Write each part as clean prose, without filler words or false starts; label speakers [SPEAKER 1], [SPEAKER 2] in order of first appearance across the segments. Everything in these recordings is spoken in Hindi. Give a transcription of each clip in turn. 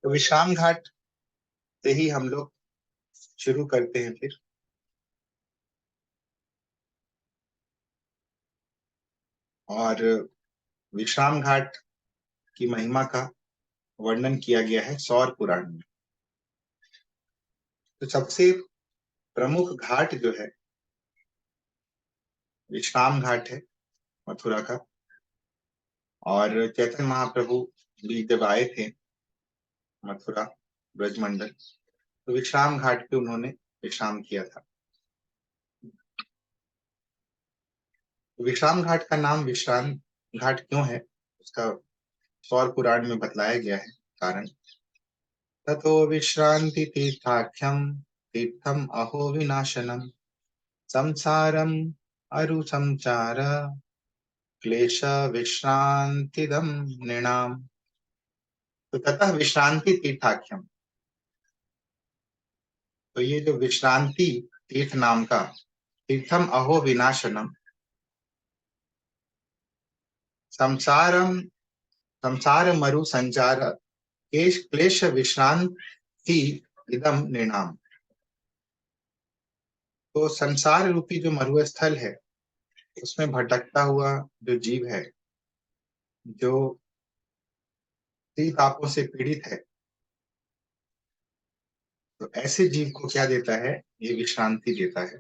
[SPEAKER 1] तो विश्राम घाट से ही हम लोग शुरू करते हैं फिर। और विश्राम घाट की महिमा का वर्णन किया गया है सौर पुराण में। तो सबसे प्रमुख घाट जो है विश्राम घाट है मथुरा का। और चैतन्य महाप्रभु भी जब आए थे मथुरा ब्रजमंडल, तो विश्राम घाट पे उन्होंने विश्राम किया था। तो विश्राम घाट का नाम विश्राम घाट क्यों है, उसका सौर पुराण में बतलाया गया है कारण। ततो विश्रांति तीर्थाख्यम तीर्थम अहो विनाशनम संसारम अरु संचार क्लेश विश्रांतिदम नृणाम। तो ततः विश्रांति तीर्थाख्यम, तो ये जो विश्रांति तीर्थ नाम का तीर्थम अहो विनाशनम, संसारम संसार मरु संचार क्लेश विश्रांति इदम नृणाम। तो संसार रूपी जो मरुस्थल है उसमें भटकता हुआ जो जीव है, जो तापों से पीड़ित है, तो ऐसे जीव को क्या देता है, ये विश्रांति देता है।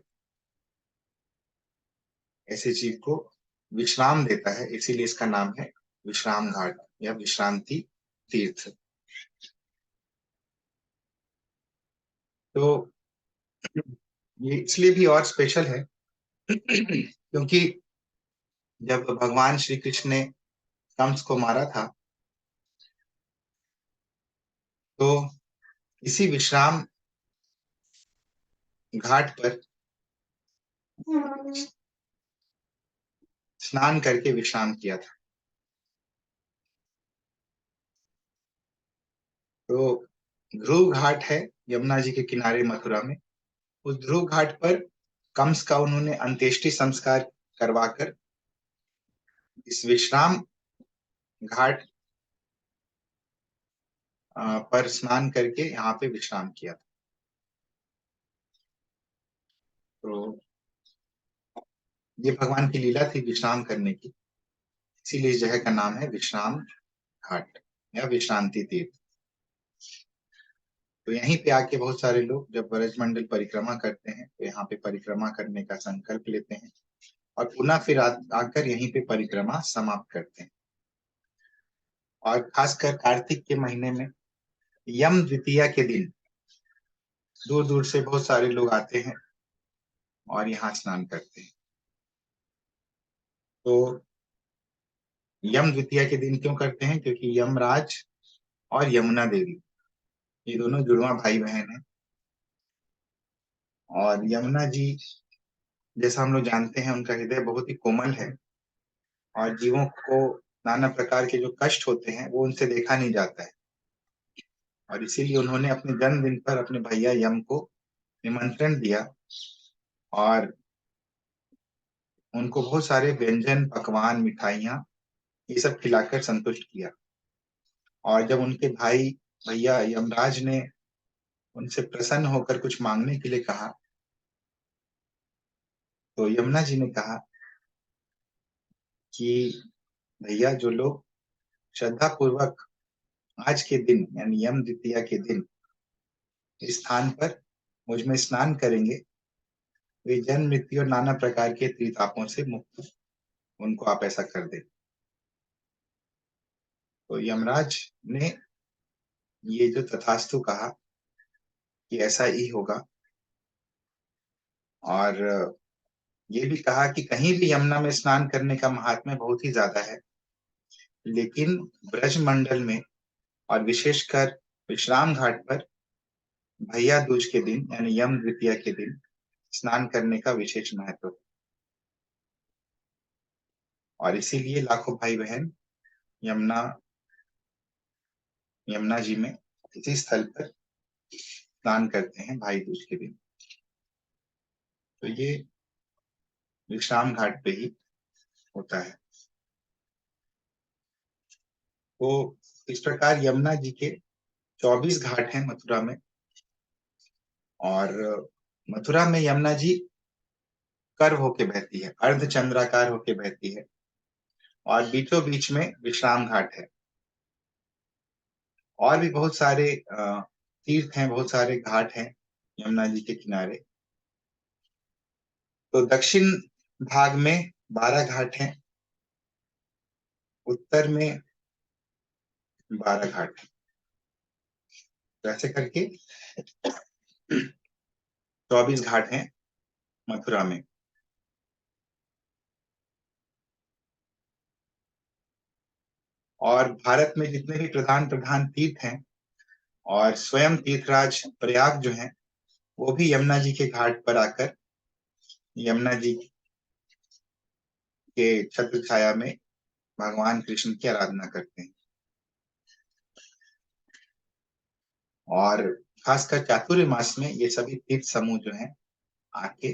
[SPEAKER 1] ऐसे जीव को विश्राम देता है, इसीलिए इसका नाम है विश्राम घाट या विश्रांति तीर्थ। तो ये इसलिए भी और स्पेशल है क्योंकि जब भगवान श्री कृष्ण ने कंस को मारा था, तो इसी विश्राम घाट पर स्नान करके विश्राम किया था। तो ध्रुव घाट है यमुना जी के किनारे मथुरा में। उस ध्रुव घाट पर कंस का उन्होंने अंत्येष्टि संस्कार करवाकर इस विश्राम घाट पर स्नान करके यहाँ पे विश्राम किया था। तो ये भगवान की लीला थी विश्राम करने की, इसीलिए इस जगह का नाम है विश्राम घाट या विश्रांति तीर्थ। तो यहीं पे आके बहुत सारे लोग जब ब्रजमंडल परिक्रमा करते हैं तो यहाँ पे परिक्रमा करने का संकल्प लेते हैं और पुनः फिर आकर यहीं पे परिक्रमा समाप्त करते हैं। और खासकर कार्तिक के महीने में यम द्वितीया के दिन दूर दूर से बहुत सारे लोग आते हैं और यहाँ स्नान करते हैं। तो यम द्वितीया के दिन क्यों करते हैं, क्योंकि यमराज और यमुना देवी ये दोनों जुड़वा भाई बहन हैं। और यमुना जी जैसा हम लोग जानते हैं उनका हृदय बहुत ही कोमल है और जीवों को नाना प्रकार के जो कष्ट होते हैं वो उनसे देखा नहीं जाता है। और इसीलिए उन्होंने अपने जन्मदिन पर अपने भैया यम को निमंत्रण दिया और उनको बहुत सारे व्यंजन पकवान मिठाइयाँ ये सब खिलाकर संतुष्ट किया। और जब उनके भाई भैया यमराज ने उनसे प्रसन्न होकर कुछ मांगने के लिए कहा, तो यमुना जी ने कहा कि भैया जो लोग श्रद्धा पूर्वक आज के दिन यानी यम द्वितीया के दिन इस स्थान पर मुझ में स्नान करेंगे, वे जन्म मृत्यु और नाना प्रकार के त्रितापों से मुक्त, उनको आप ऐसा कर दे। तो यमराज ने ये जो तथास्तु कहा कि ऐसा ही होगा। और ये भी कहा कि कहीं भी यमुना में स्नान करने का महात्म्य बहुत ही ज्यादा है, लेकिन ब्रज मंडल में और विशेषकर विश्राम घाट पर भैया दूज के दिन यानी यम द्वितीया के दिन स्नान करने का विशेष महत्व है। और इसीलिए लाखों भाई बहन यमुना यमुना जी में इसी स्थल पर स्नान करते हैं भाई दूज के दिन। तो ये विश्राम घाट पे ही होता है। तो इस प्रकार यमुना जी के 24 घाट हैं मथुरा में, और मथुरा में यमुना जी कर्व होके बहती है, अर्धचंद्राकार होके बहती है, और बीचों बीच में विश्राम घाट है। और भी बहुत सारे तीर्थ हैं, बहुत सारे घाट हैं यमुना जी के किनारे। तो दक्षिण भाग में 12 घाट हैं, उत्तर में 12 घाट हैं। वैसे करके 24 घाट हैं मथुरा में। और भारत में जितने भी प्रधान प्रधान तीर्थ हैं, और स्वयं तीर्थराज प्रयाग जो है, वो भी यमुना जी के घाट पर आकर यमुना जी के छत्र छाया में भगवान कृष्ण की आराधना करते हैं। और खासकर चातुर्य मास में ये सभी तीर्थ समूह जो हैं आके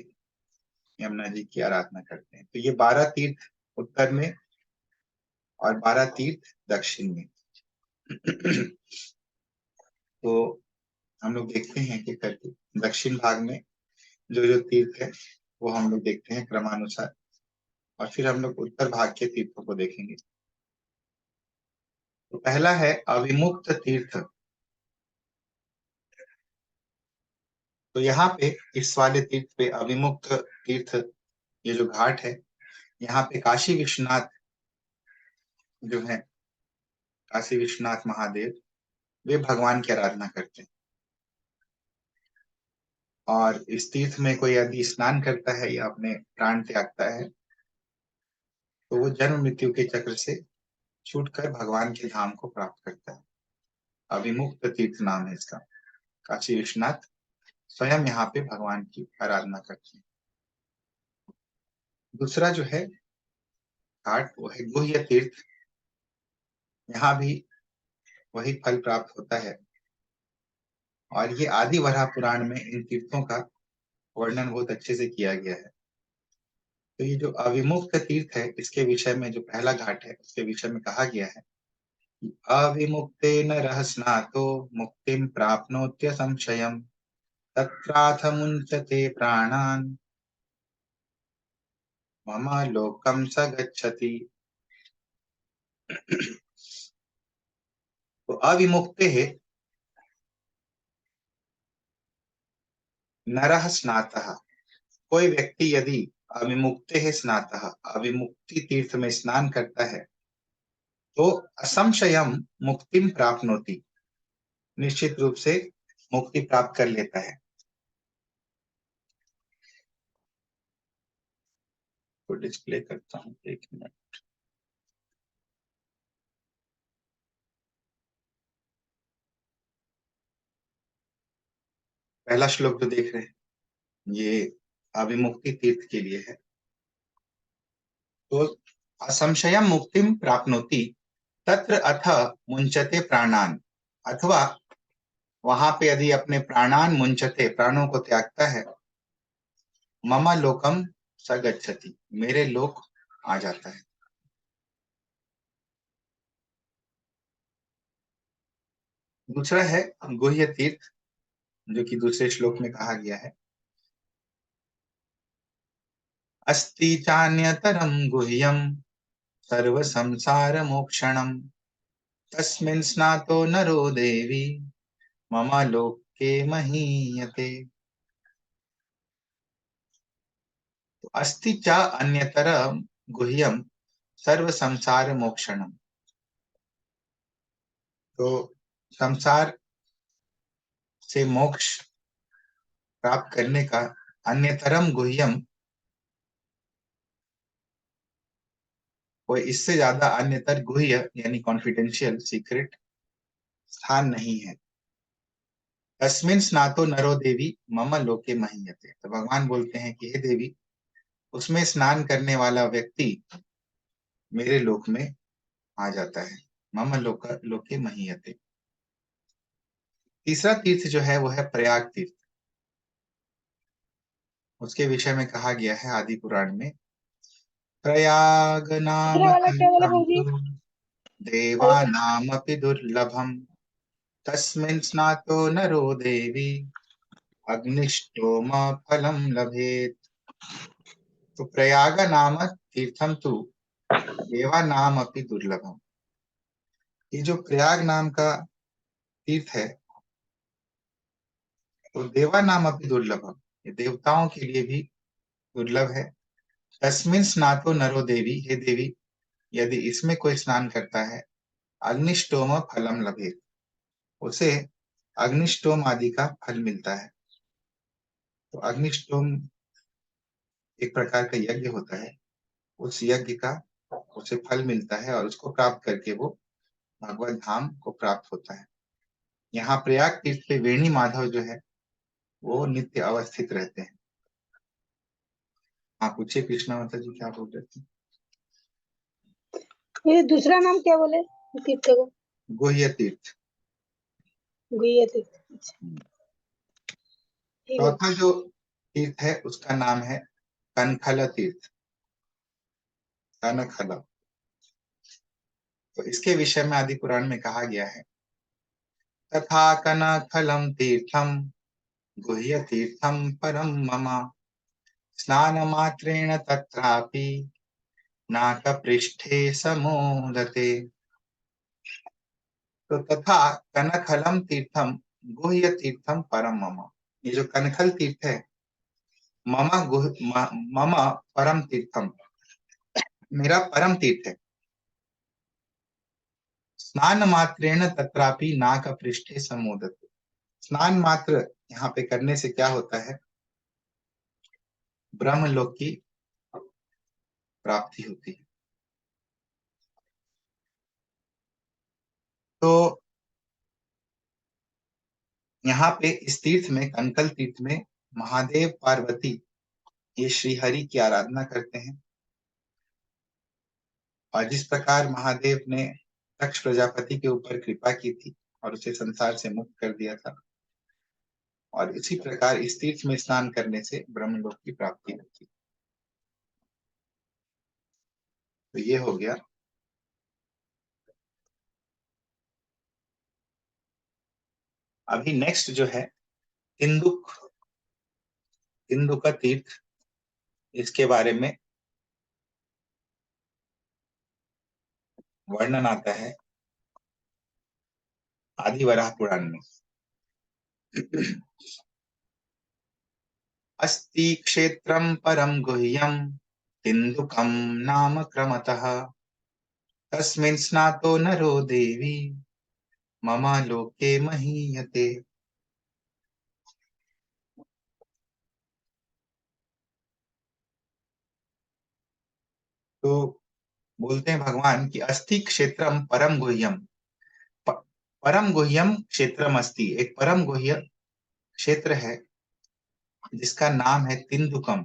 [SPEAKER 1] यमुना जी की आराधना करते हैं। तो ये 12 तीर्थ उत्तर में और 12 तीर्थ दक्षिण में। तो हम लोग देखते हैं कि करके दक्षिण भाग में जो जो तीर्थ है वो हम लोग देखते हैं क्रमानुसार, और फिर हम लोग उत्तर भाग के तीर्थों को देखेंगे। तो पहला है अविमुक्त तीर्थ। तो यहाँ पे इस वाले तीर्थ पे अविमुक्त तीर्थ, ये जो घाट है, यहाँ पे काशी विश्वनाथ जो है, काशी विश्वनाथ महादेव, वे भगवान की आराधना करते हैं। और इस तीर्थ में कोई यदि स्नान करता है या अपने प्राण त्यागता है, तो वो जन्म मृत्यु के चक्र से छूटकर भगवान के धाम को प्राप्त करता है। अविमुक्त तीर्थ नाम है इसका। काशी विश्वनाथ स्वयं यहाँ पे भगवान की आराधना करते हैं। दूसरा जो है घाट, वो है गुह्य तीर्थ। यहाँ भी वही फल प्राप्त होता है, और ये आदि वराह पुराण में इन तीर्थों का वर्णन बहुत अच्छे से किया गया है। तो ये जो अविमुक्त तीर्थ है, इसके विषय में जो पहला घाट है उसके विषय में कहा गया है, अविमुक्तेन नरः स्नातो मुक्तिं प्राप्नोत्य संशयम् तत्राथ मुञ्चते प्राणान् मम लोकं स गच्छति। तो अविमुक्ते है नरः स्नातः। कोई व्यक्ति यदि अविमुक्ते है स्नातः, अविमुक्ति तीर्थ में स्नान करता है, तो असंशयम मुक्तिम प्राप्नोति, निश्चित रूप से मुक्ति प्राप्त कर लेता है। तो डिस्प्ले करता हूँ, एक मिनट। पहला श्लोक जो देख रहे हैं, ये अविमुक्ति तीर्थ के लिए है। तो असंशयम मुक्तिम प्राप्नोति तत्र अथ मुंचते प्राणान, अथवा वहां पे यदि अपने प्राणान मुंचते, प्राणों को त्यागता है, मम लोकम स गच्छति, मेरे लोक आ जाता है। दूसरा है गुह्य तीर्थ, जो कि दूसरे श्लोक में कहा गया है, अस्ति चान्यतरम गुह्यम सर्व संसार मोक्षणम तस्मिन् स्नातो नरो देवी मम लोके महीयते। तो अस्ति च अन्यतरम गुह्यम सर्व संसार मोक्षणम। तो संसार से मोक्ष प्राप्त करने का अन्यतरम गुह्यम, कोई इससे ज्यादा अन्यतर गुह्य यानी कॉन्फिडेंशियल सीक्रेट स्थान नहीं है। तस्मिन् स्नातो नरो देवी मम लोके महीयते। तो भगवान बोलते हैं कि हे देवी, उसमें स्नान करने वाला व्यक्ति मेरे लोक में आ जाता है। मम लोके महीयते। तीसरा तीर्थ जो है वो है प्रयाग तीर्थ। उसके विषय में कहा गया है आदि पुराण में, प्रयाग नाम
[SPEAKER 2] दूसरा वाला क्या वाला
[SPEAKER 1] तीर्थम
[SPEAKER 2] भाजी?
[SPEAKER 1] तु देवानामपि दुर्लभम तस्मिन् स्नातो नरो देवी अग्निष्टोम फलम लभेत। तो प्रयाग नाम तीर्थम तु देवा नाम अपि दुर्लभम। ये जो प्रयाग नाम का तीर्थ है तो देवा नाम अपि दुर्लभम, ये देवताओं के लिए भी दुर्लभ है। तस्मिन् स्नातो नरो देवी, हे देवी यदि इसमें कोई स्नान करता है अग्निष्टोम फलम लभेत, उसे अग्निष्टोम आदि का फल मिलता है। तो अग्निष्टोम एक प्रकार का यज्ञ होता है, उस यज्ञ का उसे फल मिलता है और उसको प्राप्त करके वो भगवत धाम को प्राप्त होता है। यहाँ प्रयाग तीर्थ पे वेणी माधव जो है वो नित्य अवस्थित रहते हैं। हाँ पूछिए कृष्णा माता जी क्या बोल रहे थे।
[SPEAKER 2] ये दूसरा नाम क्या बोले तीर्थ को?
[SPEAKER 1] गुह्य तीर्थ।
[SPEAKER 2] गुह्य तीर्थ। अच्छा, ठीक है।
[SPEAKER 1] चौथा जो तीर्थ है उसका नाम है कनखल तीर्थ। कनखल, तो इसके विषय में आदि पुराण में कहा गया है तथा कनखलम तीर्थम गुह्य तीर्थम परम मम स्नान मात्रेण तत्रापि नाकपृष्ठे समोदते। तो तथा कनखलम तीर्थम गुह्य तीर्थम परम मम, ये जो कनखल तीर्थ है मम मम परम तीर्थम, मेरा परम तीर्थ है। स्नान मात्रेण तत्रापि नाक पृष्ठे समोदते। स्नान मात्र यहाँ पे करने से क्या होता है, ब्रह्मलोक की प्राप्ति होती है। तो यहाँ पे इस तीर्थ में कनकल तीर्थ में महादेव पार्वती ये श्री हरि की आराधना करते हैं। और जिस प्रकार महादेव ने दक्ष प्रजापति के ऊपर कृपा की थी और उसे संसार से मुक्त कर दिया था, और इसी प्रकार इस तीर्थ में स्नान करने से ब्रह्मलोक की प्राप्ति होती है। तो ये हो गया। अभी नेक्स्ट जो है तिंदुक, तिंदुक का तीर्थ, इसके बारे में वर्णन आता है आदि वराह पुराण में। अस्ति क्षेत्रम परम गुह्यम तिंदुकम नाम क्रमतः तस्मिन् स्नातो नरो देवी मम लोके महीयते। तो बोलते हैं भगवान कि अस्थि क्षेत्रम परम गुह्यम, परम गुह्यम क्षेत्रम अस्ति, एक परम गुह्य क्षेत्र है जिसका नाम है तिंदुकम।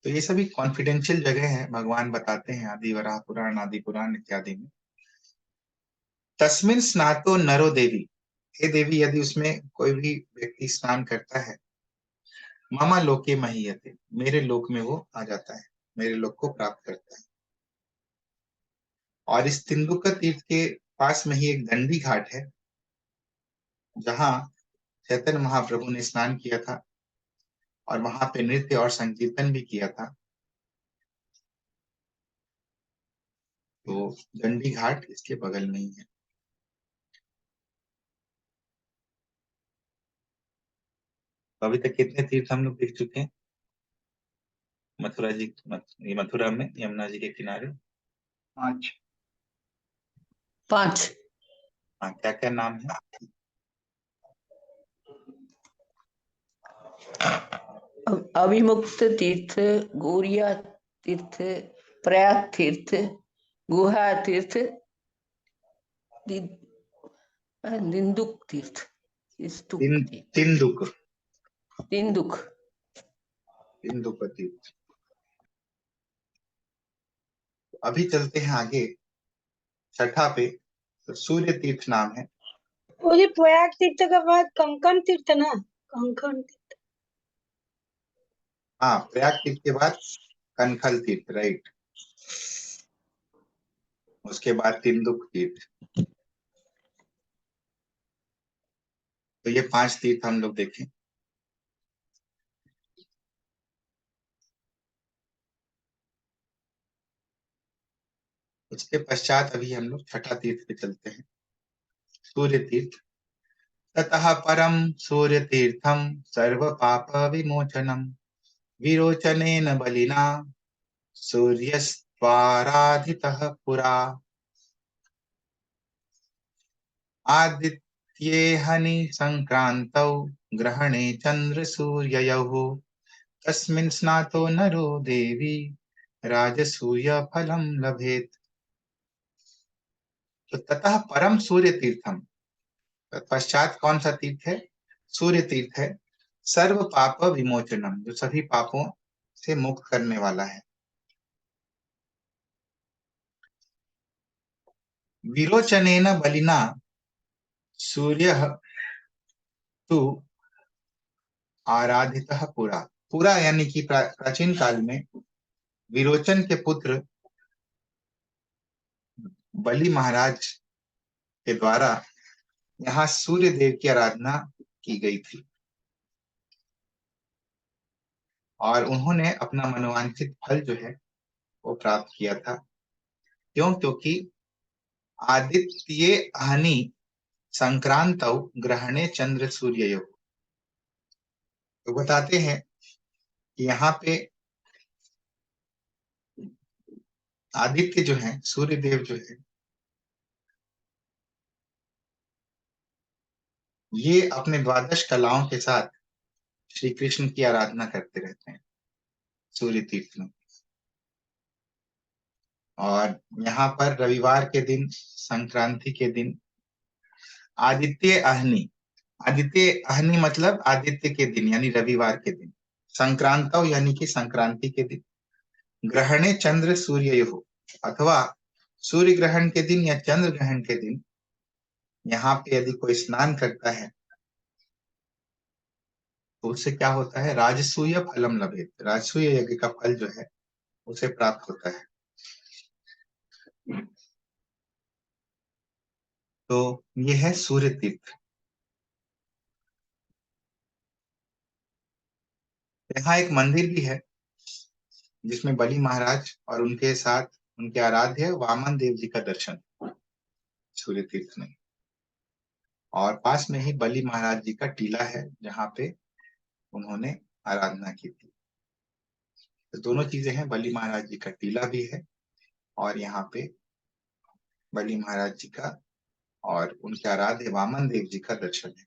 [SPEAKER 1] तो ये सभी कॉन्फिडेंशियल जगह है, भगवान बताते हैं आदि वराह पुराण, आदि पुराण इत्यादि में। तस्मिन् स्नातो नरो देवी, हे देवी यदि उसमें कोई भी व्यक्ति स्नान करता है मम लोके महीयते, मेरे लोक में वो आ जाता है, मेरे लोक को प्राप्त करता है। और इस तिंदुक तीर्थ के पास में ही एक दंडी घाट है जहाँ चैतन्य महाप्रभु ने स्नान किया था और वहां पे नृत्य और संकीर्तन भी किया था। तो दंडी घाट इसके बगल में ही है। तो अभी तक कितने तीर्थ हम लोग देख चुके हैं मथुरा जी, मथुरा में यमुना जी के किनारे? 5।
[SPEAKER 3] 5।
[SPEAKER 1] हाँ, क्या क्या नाम है?
[SPEAKER 3] अभिमुक्त तीर्थ, गौरिया तीर्थ, प्रयाग तीर्थ, गुहा तीर्थ, निंदुक तीर्थ,
[SPEAKER 1] तिंदुक,
[SPEAKER 3] तिंदुक।
[SPEAKER 1] तिंदुक तीर्थ। अभी चलते हैं आगे छठा पे, तो सूर्य तीर्थ नाम है।
[SPEAKER 2] वो जो प्रयाग तीर्थ के बाद कंकन तीर्थ ना, कंकन तीर्थ।
[SPEAKER 1] हाँ, प्रयाग तीर्थ के बाद कनखल तीर्थ, राइट। उसके बाद तिंदुक तीर्थ। तो ये 5 तीर्थ हम लोग देखें। उसके पश्चात अभी हम लोग छठा तीर्थ पे चलते हैं, सूर्य तीर्थ। ततः परम सूर्य तीर्थम सर्व पाप विमोचनम विरोचनेन बलिना सूर्यस्त्वाराधितः पुरा। आदित्ये हनि संक्रांतौ ग्रहणे चंद्र सूर्ययोः तस्मिन् स्नातो नरो देवी राजसूय फलम लभेत। तो ततः परम सूर्य तीर्थम, पश्चात कौन सा तीर्थ है? सूर्य तीर्थ है। सर्व पाप विमोचनम, जो सभी पापों से मुक्त करने वाला है। विरोचनेन बलिना सूर्य तु आराधितः पुरा। पुरा यानी कि प्राचीन काल में विरोचन के पुत्र बलि महाराज के द्वारा यहाँ सूर्य देव की आराधना की गई थी और उन्होंने अपना मनोवांछित फल जो है वो प्राप्त किया था। क्यों? क्योंकि आदित्य हनि संक्रांत ग्रहणे चंद्र सूर्य। तो बताते हैं कि यहाँ पे आदित्य जो है, सूर्य देव जो है, ये अपने द्वादश कलाओं के साथ श्री कृष्ण की आराधना करते रहते हैं सूर्य तीर्थ में। और यहाँ पर रविवार के दिन, संक्रांति के दिन आदित्य अहनि, आदित्य अहनि मतलब आदित्य के दिन यानी रविवार के दिन, संक्रांत यानी कि संक्रांति के दिन, ग्रहणे चंद्र सूर्य हो अथवा सूर्य ग्रहण के दिन या चंद्र ग्रहण के दिन यहाँ पे यदि कोई स्नान करता है तो उससे क्या होता है? राजसूय फलम लभेत, राजसूय यज्ञ का फल जो है उसे प्राप्त होता है। तो ये है सूर्य तीर्थ। यहाँ एक मंदिर भी है जिसमें बलि महाराज और उनके साथ उनके आराध्य वामन देव जी का दर्शन सूर्य तीर्थ में। और पास में ही बलि महाराज जी का टीला है जहाँ पे उन्होंने आराधना की थी। तो दोनों चीजें हैं, बलि महाराज जी का टीला भी है और यहाँ पे बलि महाराज जी का और उनके आराध्य वामन देव जी का दर्शन है।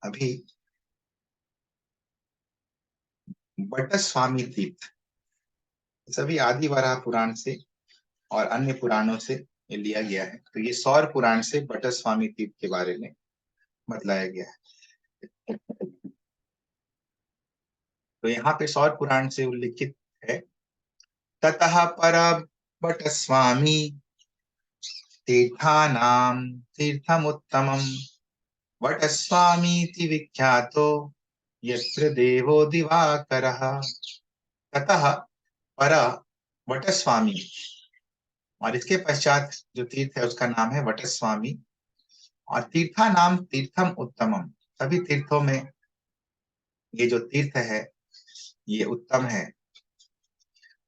[SPEAKER 1] अभी बट स्वामी तीर्थ, सभी आदि वराह पुराण से और अन्य पुराणों से ये लिया गया है। तो ये सौर पुराण से बट स्वामी तीर्थ के बारे में बतलाया गया है। तो यहाँ पे सौर पुराण से उल्लिखित है, ततः पर बट स्वामी तीर्थानाम तीर्थमुत्तमम् वट स्वामीति विख्यातो यत्र देवो दिवाकरः। ततः पर वट स्वामी, और इसके पश्चात जो तीर्थ है उसका नाम है वट स्वामी। और तीर्था नाम तीर्थम उत्तमम, सभी तीर्थों में ये जो तीर्थ है ये उत्तम है।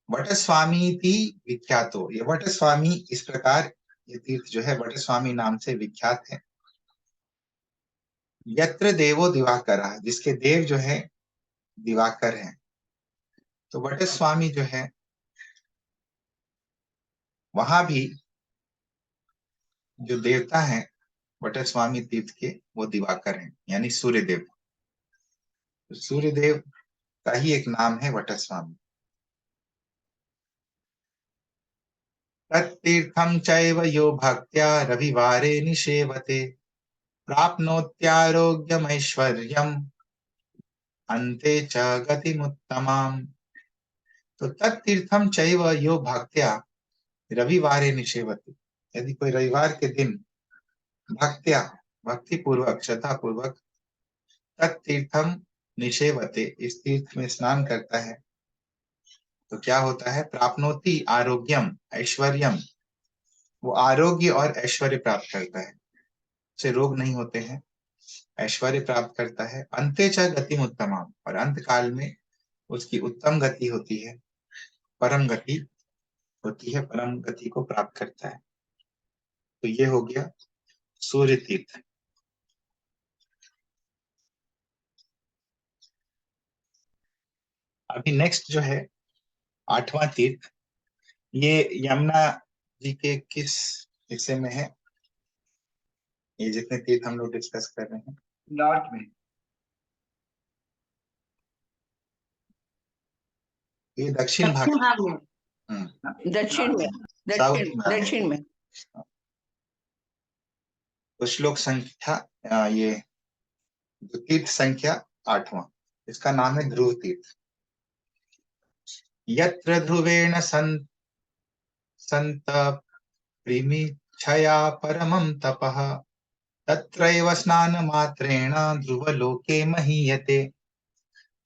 [SPEAKER 1] वट स्वामी थी विख्यातो, ये वट स्वामी इस प्रकार ये तीर्थ जो है वट स्वामी नाम से विख्यात है। यत्र देवो दिवाकर, जिसके देव जो है दिवाकर है। तो वट स्वामी जो है वहां भी जो देवता है वट स्वामी तीर्थ के वो दिवाकर हैं यानी सूर्यदेव। तो सूर्यदेव का ही एक नाम है वट स्वामी। तत्तीर्थम चैव यो भक्त्या रविवारे निषेवते प्राप्नोत्यारोग्यमैश्वर्यम् अन्ते च गतिमुत्तमाम्। तो तत्तीर्थम चैव यो भक्त्या रविवारे निषेवते, यदि कोई रविवार के दिन भक्त्या भक्ति पूर्वक श्रद्धा पूर्वक तत्तीर्थम निषेवते इस तीर्थ में स्नान करता है, तो क्या होता है, प्राप्नोति आरोग्यम ऐश्वर्यम, वो आरोग्य और ऐश्वर्य प्राप्त करता है, उसे रोग नहीं होते हैं, ऐश्वर्य प्राप्त करता है। अंते च गतिम उत्तमम, और अंत काल में उसकी उत्तम गति होती है, परम गति होती है, परम गति को प्राप्त करता है। तो ये हो गया सूर्य तीर्थ। अभी नेक्स्ट जो है 8वां तीर्थ, ये यमुना जी के किस हिस्से में है? ये जितने तीर्थ हम लोग डिस्कस कर रहे हैं,
[SPEAKER 4] नॉर्थ में।
[SPEAKER 1] ये दक्षिण भाग,
[SPEAKER 2] दक्षिण भाग में।
[SPEAKER 3] दक्षिण में,
[SPEAKER 1] साउथ
[SPEAKER 3] दक्षिण
[SPEAKER 1] में।
[SPEAKER 3] दक्षिण में।
[SPEAKER 1] तो श्लोक संख्या ये जो तीर्थ संख्या 8वां, इसका नाम है ध्रुव तीर्थ। यत्र ध्रुवेण संतप्रिमिच्छया परमं तपः तत्रैव स्नानमात्रेण ध्रुवलोके महीयते।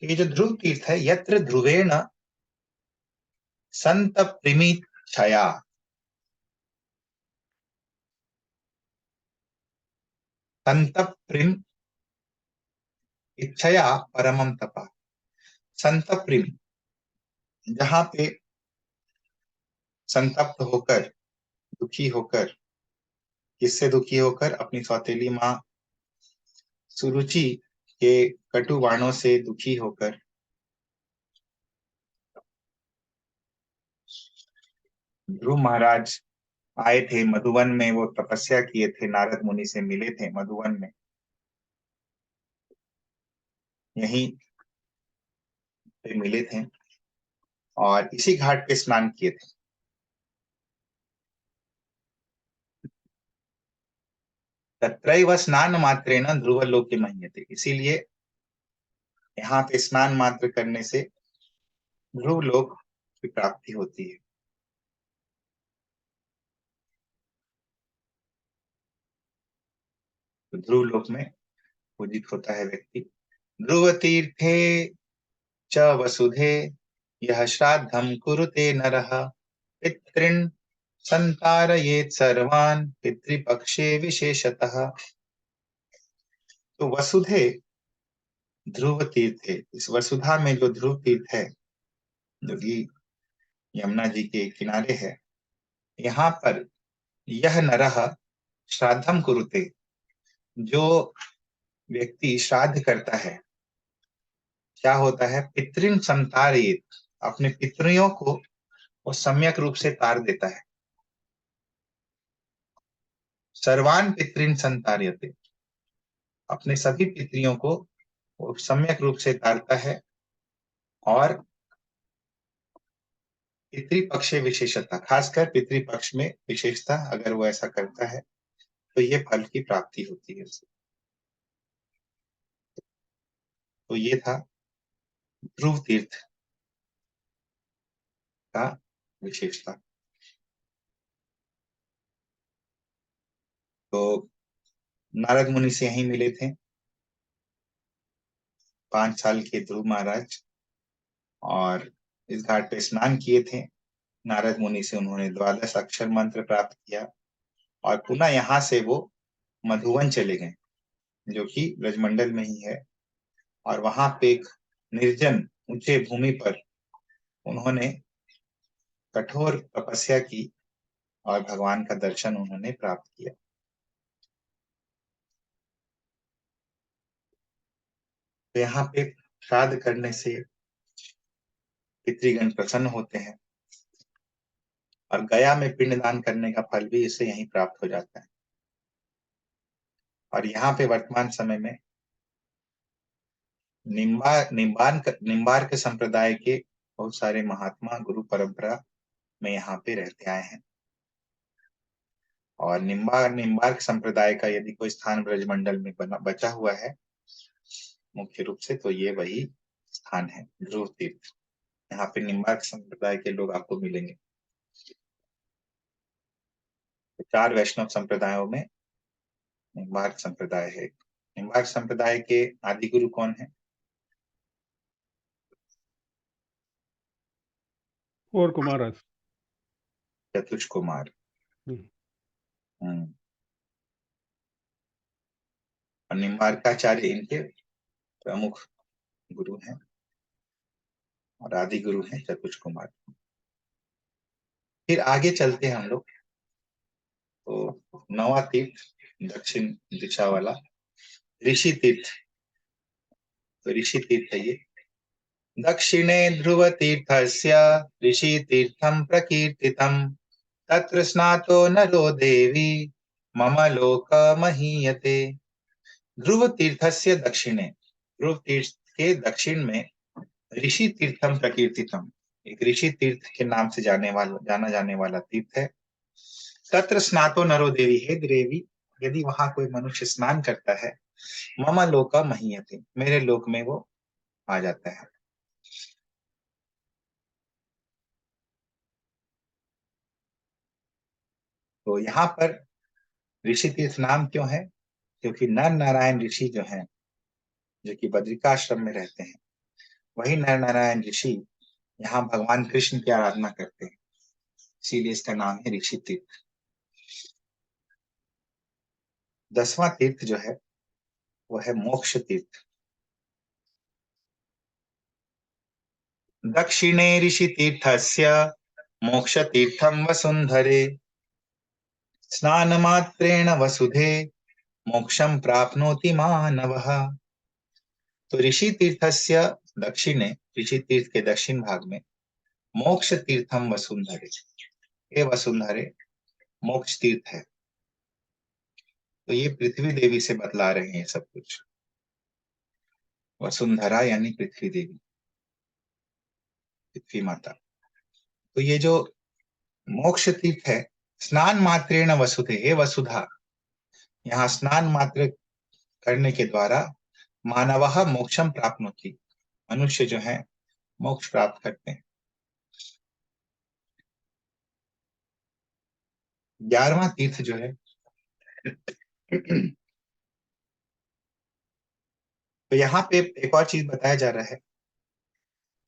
[SPEAKER 1] ये जो ध्रुव तीर्थ है, यत्र ध्रुवेण संतप्रिमिच्छया, संतप्रिम इच्छया परमं तपः, संतप्रिम, जहां पे संतप्त होकर, दुखी होकर, किससे दुखी होकर? अपनी सौतेली माँ सुरुचि के कटु बाणों से दुखी होकर, ध्रुव महाराज आए थे मधुवन में, वो तपस्या किए थे, नारद मुनि से मिले थे मधुवन में, यहीं पे मिले थे और इसी घाट पे स्नान किए थे। तत्रैव स्नान मात्रेण ध्रुवलोके महीयते, इसीलिए यहाँ पे स्नान मात्र करने से ध्रुव लोक की प्राप्ति होती है। तो ध्रुव लोक में पूजित होता है व्यक्ति। ध्रुव तीर्थे च वसुधे यह श्राद्धम कुरुते नरः पितॄन् संतारयेत् सर्वान् पितृपक्षे विशेषतः। तो वसुधे ध्रुव तीर्थ है, इस वसुधा में जो ध्रुव तीर्थ है, जो कि यमुना जी के किनारे है, यहाँ पर यह नरः श्राद्धम कुरुते, जो व्यक्ति श्राद्ध करता है, क्या होता है? पितृन संतारयेत, अपने पितरियों को वो सम्यक रूप से तार देता है। सर्वान पितृन संतारयते, अपने सभी पितरियों को वो सम्यक रूप से तारता है। और पितृपक्षे विशेषता, खासकर पितृपक्ष में विशेषता, अगर वो ऐसा करता है तो ये फल की प्राप्ति होती है उसे। तो ये था ध्रुव तीर्थ का विशेषता। तो नारद मुनि से यहीं मिले थे 5 साल के ध्रुव महाराज, और इस घाट पे स्नान किए थे। नारद मुनि से उन्होंने 12 अक्षर मंत्र प्राप्त किया और पुनः यहाँ से वो मधुवन चले गए, जो कि ब्रजमंडल में ही है। और वहां पे एक निर्जन ऊंचे भूमि पर उन्होंने कठोर तपस्या की और भगवान का दर्शन उन्होंने प्राप्त किया। तो यहाँ पे श्राद्ध करने से पितृगण प्रसन्न होते हैं और गया में पिंडदान करने का फल भी इससे यहीं प्राप्त हो जाता है। और यहाँ पे वर्तमान समय में निम्बार्क संप्रदाय के बहुत सारे महात्मा गुरु परंपरा में यहाँ पे रहते आए हैं। और निम्बार्क संप्रदाय का यदि कोई स्थान ब्रजमंडल में बचा हुआ है मुख्य रूप से, तो ये वही स्थान है, ध्रुव तीर्थ। यहाँ पे निम्बार्क संप्रदाय के लोग आपको मिलेंगे। 4 वैष्णव संप्रदायों में निम्बार्क संप्रदाय है। निम्बार्क संप्रदाय के आदि गुरु कौन है?
[SPEAKER 4] 4 Kumaras.
[SPEAKER 1] चतुष कुमार।
[SPEAKER 4] Hmm.
[SPEAKER 1] और निम्बार्काचार्य इनके प्रमुख गुरु हैं और आदि गुरु हैं चतुष कुमार। फिर आगे चलते हैं हम लोग, तो नवा तीर्थ दक्षिण दिशा वाला ऋषि तीर्थ। तो ऋषि तीर्थ है ये। दक्षिणे ध्रुव तीर्थस्य ऋषि तीर्थम प्रकीर्तितम तत्र स्नातो नरो देवी मम लोक महीयते। ध्रुव तीर्थस्य दक्षिणे, ध्रुव तीर्थ के दक्षिण में ऋषि तीर्थम प्रकीर्तितम, एक ऋषि तीर्थ के नाम से जाना जाने वाला तीर्थ है। तत्र स्नातो नरो देवी, हे देवी यदि वहां कोई मनुष्य स्नान करता है, मम लोक महीयते, मेरे लोक में वो आ जाता है। तो यहाँ पर ऋषि तीर्थ नाम क्यों है? क्योंकि नर नारायण ऋषि जो हैं, जो कि बद्रिकाश्रम में रहते हैं, वही नर नारायण ऋषि यहाँ भगवान कृष्ण की आराधना करते हैं, इसीलिए इसका नाम है ऋषि तीर्थ। 10वां तीर्थ जो है वो है मोक्ष तीर्थ। दक्षिणे ऋषि तीर्थस्य मोक्ष तीर्थम वसुंधरे स्नान मात्रेण वसुधे मोक्षम प्राप्नोति मानवः। तो ऋषि तीर्थस्य दक्षिणे, ऋषि तीर्थ के दक्षिण भाग में मोक्ष तीर्थम वसुंधरे, ये वसुंधरे मोक्ष तीर्थ है। तो ये पृथ्वी देवी से बतला रहे हैं सब कुछ। वसुंधरा यानी पृथ्वी देवी, पृथ्वी माता। तो ये जो मोक्ष तीर्थ है, स्नान मात्रेण वसुधे, हे वसुधा, यहाँ स्नान मात्र करने के द्वारा मानवः मोक्षम प्राप्नोति, मनुष्य जो है मोक्ष प्राप्त करते हैं। 11वां तीर्थ जो है तो यहाँ पे एक और चीज बताया जा रहा है,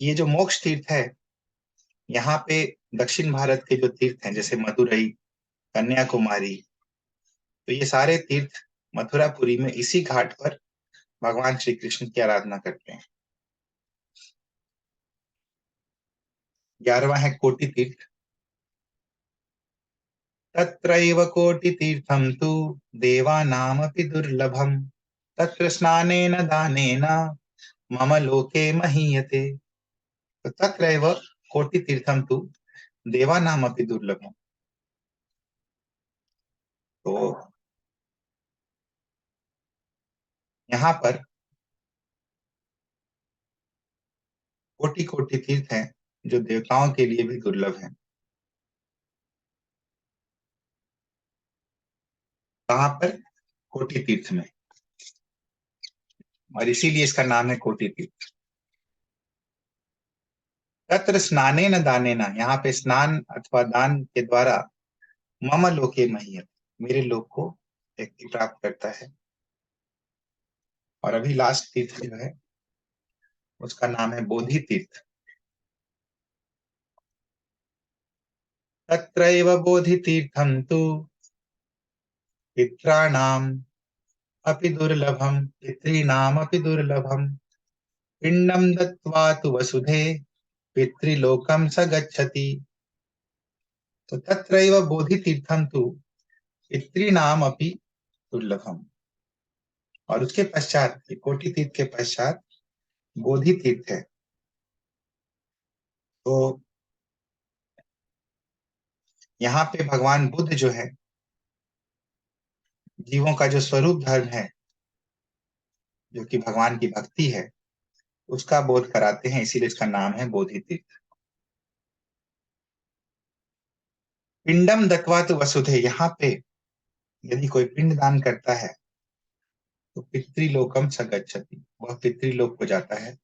[SPEAKER 1] ये जो मोक्ष तीर्थ है, यहाँ पे दक्षिण भारत के जो तीर्थ हैं जैसे मदुरई, कन्याकुमारी, तो ये सारे तीर्थ मथुरापुरी में इसी घाट पर भगवान श्री कृष्ण की आराधना करते हैं। 11वां है कोटि तीर्थ। तत्रैव कोटि तीर्थम तु देवानामपि दुर्लभम तत्र स्नानेन दानेन मम लोके महीयते। तो तत्रैव कोटि तीर्थम तु देवानामपि दुर्लभम, तो यहाँ पर कोटि कोटि तीर्थ हैं जो देवताओं के लिए भी दुर्लभ हैं। कहाँ पर? कोटि तीर्थ में, और इसीलिए इसका नाम है कोटि तीर्थ। तत्र स्नानेन दानेन, यहाँ पे स्नान अथवा दान के द्वारा मम लोके महीयते, मेरे लोक को व्यक्ति प्राप्त करता है। और अभी लास्ट तीर्थ जो है उसका नाम है बोधि तीर्थ। तत्रैव बोधि तीर्थम तु पित्राणाम अपि दुर्लभम, पितॄणाम अपि दुर्लभम पिंडम दत्त्वा तु वसुधे पितृलोकम स गच्छति। तो तत्रैव बोधि तीर्थम तु पितॄणाम अपि दुर्लभम, और उसके पश्चात कोटि तीर्थ के पश्चात बोधि तीर्थ है। तो यहाँ पे भगवान बुद्ध जो है, जीवों का जो स्वरूप धर्म है जो कि भगवान की भक्ति है, उसका बोध कराते हैं, इसीलिए इसका नाम है बोधि तीर्थ। पिंडम दत्वा तु वसुधे, यहाँ पे यदि कोई पिंड दान करता है तो पितृलोकम स गच्छति, वह पितृलोक को जाता है।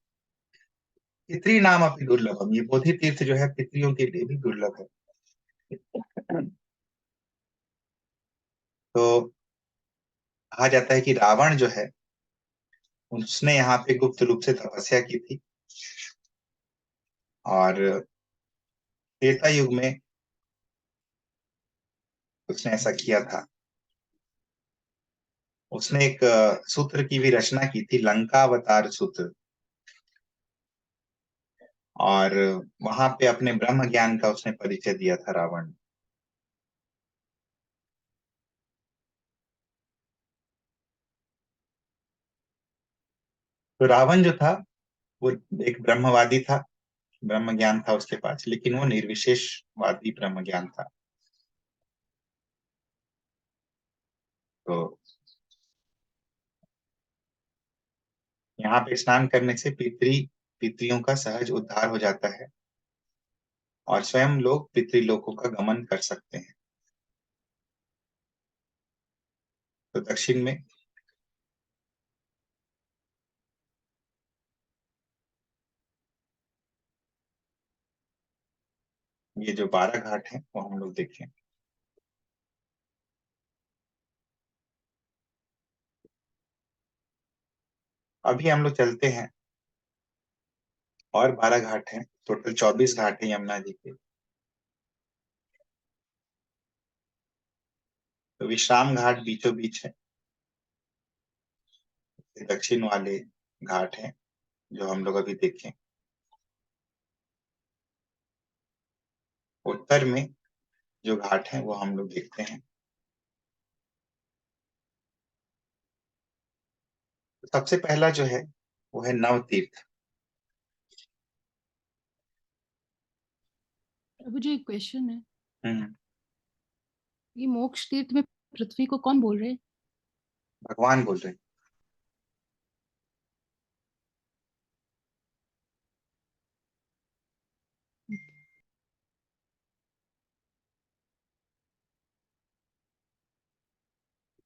[SPEAKER 1] पितृनाम अपनी दुर्लभम, ये बोधि तीर्थ जो है पितरियों के लिए भी दुर्लभ है। तो कहा जाता है कि रावण जो है उसने यहाँ पे गुप्त रूप से तपस्या की थी, और त्रेता युग में उसने ऐसा किया था। उसने एक सूत्र की भी रचना की थी, लंकावतार सूत्र, और वहां पे अपने ब्रह्म ज्ञान का उसने परिचय दिया था रावण। तो रावण जो था वो एक ब्रह्मवादी था, ब्रह्म ज्ञान था उसके पास, लेकिन वो निर्विशेषवादी ब्रह्म ज्ञान था। तो यहाँ पे स्नान करने से पितरियों का सहज उद्धार हो जाता है और स्वयं लोग पितृलोकों का गमन कर सकते हैं। तो दक्षिण में ये जो 12 घाट हैं वो हम लोग देखें। अभी हम लोग चलते हैं, और 12 घाट हैं, टोटल 24 घाट हैं यमुना जी के। तो विश्राम घाट बीचों बीच है, दक्षिण वाले घाट हैं जो हम लोग अभी देखें। उत्तर में जो घाट हैं वो हम लोग देखते हैं। तो सबसे पहला जो है वो है नव तीर्थ।
[SPEAKER 5] प्रभु जी एक क्वेश्चन है,
[SPEAKER 1] हम्म,
[SPEAKER 5] ये मोक्ष तीर्थ में पृथ्वी को कौन बोल रहे हैं?
[SPEAKER 1] भगवान बोल रहे हैं।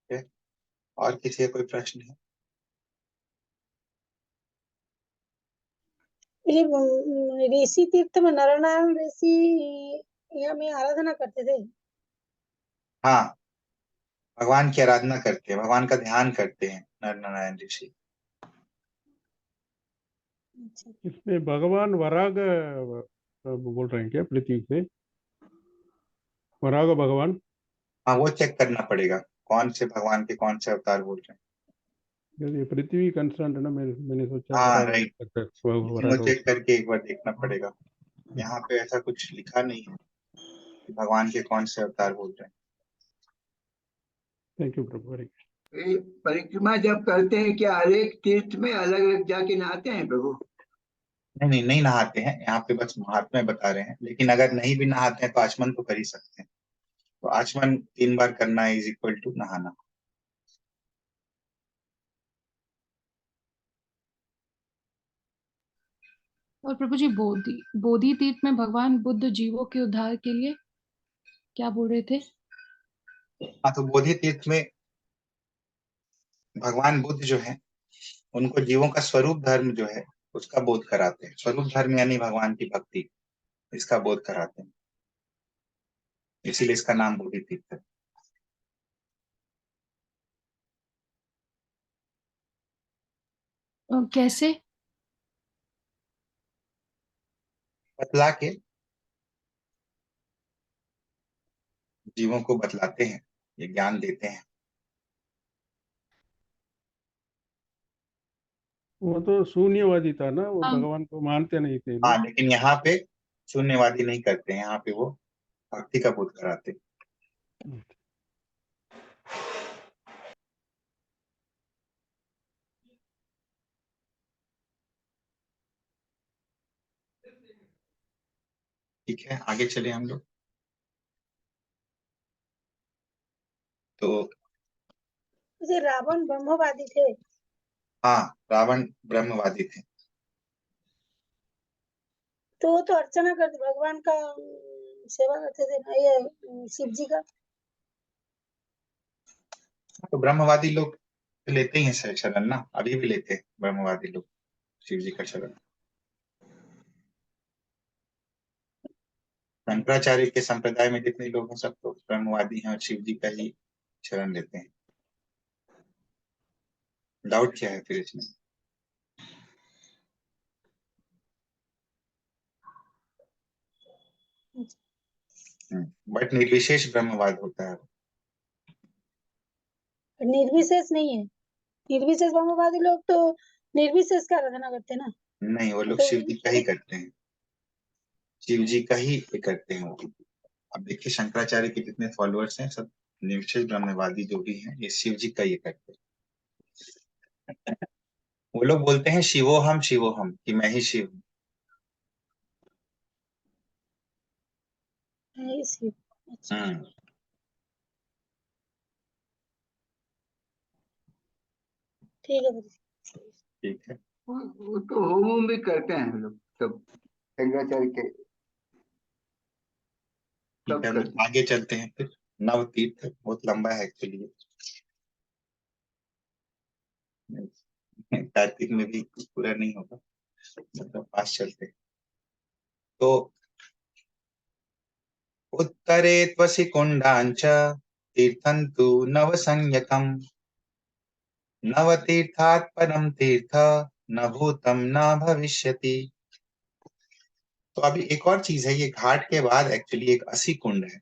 [SPEAKER 1] ठीक है? और किसी का कोई प्रश्न है?
[SPEAKER 2] ये ऋषि तीर्थ में नारायण ऋषि यहाँ में आराधना करते थे।
[SPEAKER 1] हाँ, भगवान की आराधना करते हैं, भगवान का ध्यान करते हैं नर नारायण ऋषि।
[SPEAKER 2] अच्छा।
[SPEAKER 4] इसमें भगवान वराग बोल रहे हैं क्या पृथ्वी से? वराग भगवान?
[SPEAKER 1] हाँ, वो चेक करना पड़ेगा कौन से भगवान के कौन से अवतार बोल रहे हैं।
[SPEAKER 4] ये पृथ्वी कंसर्न है ना, मैंने सोचा
[SPEAKER 1] हाँ,
[SPEAKER 4] वराग
[SPEAKER 1] राइट, लेकिन वो
[SPEAKER 4] वराग।
[SPEAKER 1] चेक करके एक बार देखना पड़ेगा। यहाँ पे ऐसा कुछ लिखा नहीं है कि भगवान के कौन से अवतार बोल रहे हैं।
[SPEAKER 4] थैंक यू प्रभु।
[SPEAKER 3] ये परिक्रमा जब करते हैं क्या हर एक तीर्थ में अलग अलग जाके नहाते हैं प्रभु?
[SPEAKER 1] नहीं नहीं, नहीं नहाते हैं, यहाँ पे बस महात्मा बता रहे हैं। लेकिन अगर नहीं भी नहाते हैं तो आचमन तो कर ही सकते हैं। तो आचमन 3 बार करना इज इक्वल टू नहाना।
[SPEAKER 5] और प्रभु जी बोधि तीर्थ में भगवान बुद्ध जीवों के उद्धार के लिए क्या बोल रहे थे?
[SPEAKER 1] हाँ, तो बोधि तीर्थ में भगवान बुद्ध जो है उनको जीवों का स्वरूप धर्म जो है उसका बोध कराते हैं। स्वरूप धर्म यानी भगवान की भक्ति, इसका बोध कराते हैं, इसीलिए इसका नाम बोधि तीर्थ है।
[SPEAKER 5] कैसे?
[SPEAKER 1] बतला के जीवों को बतलाते हैं, ये ज्ञान देते हैं।
[SPEAKER 4] वो तो शून्यवादी था ना, वो
[SPEAKER 5] हम
[SPEAKER 4] भगवान को मानते नहीं थे ना।
[SPEAKER 1] हाँ, लेकिन यहाँ पे शून्यवादी नहीं करते, यहाँ पे वो भक्ति का बोध कराते हैं। ठीक है, आगे चले हम लोग। तो
[SPEAKER 2] मुझे रावण ब्रह्मवादी थे,
[SPEAKER 1] हाँ, रावण ब्रह्मवादी थे।
[SPEAKER 2] तो वो तो अर्चना करते भगवान का सेवा करते थे ना, ये शिव जी का।
[SPEAKER 1] तो ब्रह्मवादी लोग लेते ही हैं शरण ना, अभी भी लेते हैं ब्रह्मवादी लोग शिव जी का शरण। शंकराचार्य के संप्रदाय में जितने लोग हैं सब तो ब्रह्मवादी हैं और शिव जी का ही शरण लेते हैं। डाउट क्या है फिर इसमें?
[SPEAKER 2] अच्छा।
[SPEAKER 1] बट निर्विशेष ब्रह्मवाद होता है।
[SPEAKER 2] निर्विशेष नहीं है। निर्विशेष ब्रह्मवादी लोग तो निर्विशेष का आराधना करते हैं ना।
[SPEAKER 1] नहीं, वो लोग
[SPEAKER 2] तो
[SPEAKER 1] शिव जी का ही करते हैं, शिव जी का ही करते हैं वो। अब देखिए शंकराचार्य के जितने फॉलोअर्स हैं सब निर्विशेष ब्रह्मवादी जो भी हैं, ये शिव जी का ये करते हैं। वो लोग बोलते हैं शिवोहम शिवोहम, कि मैं ही शिव हूँ।
[SPEAKER 2] ऐसे। अच्छा,
[SPEAKER 1] हम्म,
[SPEAKER 2] ठीक है गुरुजी।
[SPEAKER 1] ठीक है।
[SPEAKER 3] वो तो होम भी करते हैं हम लोग सब, शंकराचार्य के
[SPEAKER 1] ठीक
[SPEAKER 3] सब
[SPEAKER 1] है, हम
[SPEAKER 3] करते
[SPEAKER 1] लोग आगे चलते हैं फिर। नव तीर्थ बहुत लंबा है एक्चुअली, कार्तिक में भी पूरा नहीं होगा, मतलब पास चलते हैं। तो उत्तरे त्वसि कुण्डाञ्च तीर्थं तु नवसंज्ञकम् नवतीर्थात् परं तीर्थ न भूतं न भविष्यति। तो अभी एक और चीज है, ये घाट के बाद एक्चुअली एक 80 कुंड है।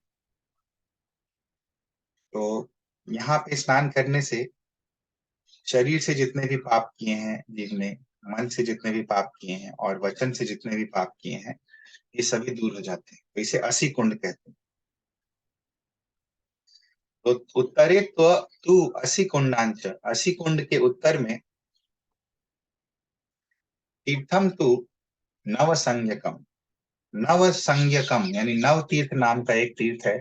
[SPEAKER 1] तो यहाँ पे स्नान करने से शरीर से जितने भी पाप किए हैं, जिनने मन से जितने भी पाप किए हैं और वचन से जितने भी पाप किए हैं, ये सभी दूर हो जाते हैं। तो इसे 80 कुंड कहते हैं। तो उत्तरे तु 80 कुंडांच, 80 कुंड के उत्तर में तीर्थम तु नव संज्ञकम, नव संज्ञकम यानी नव तीर्थ नाम का एक तीर्थ है।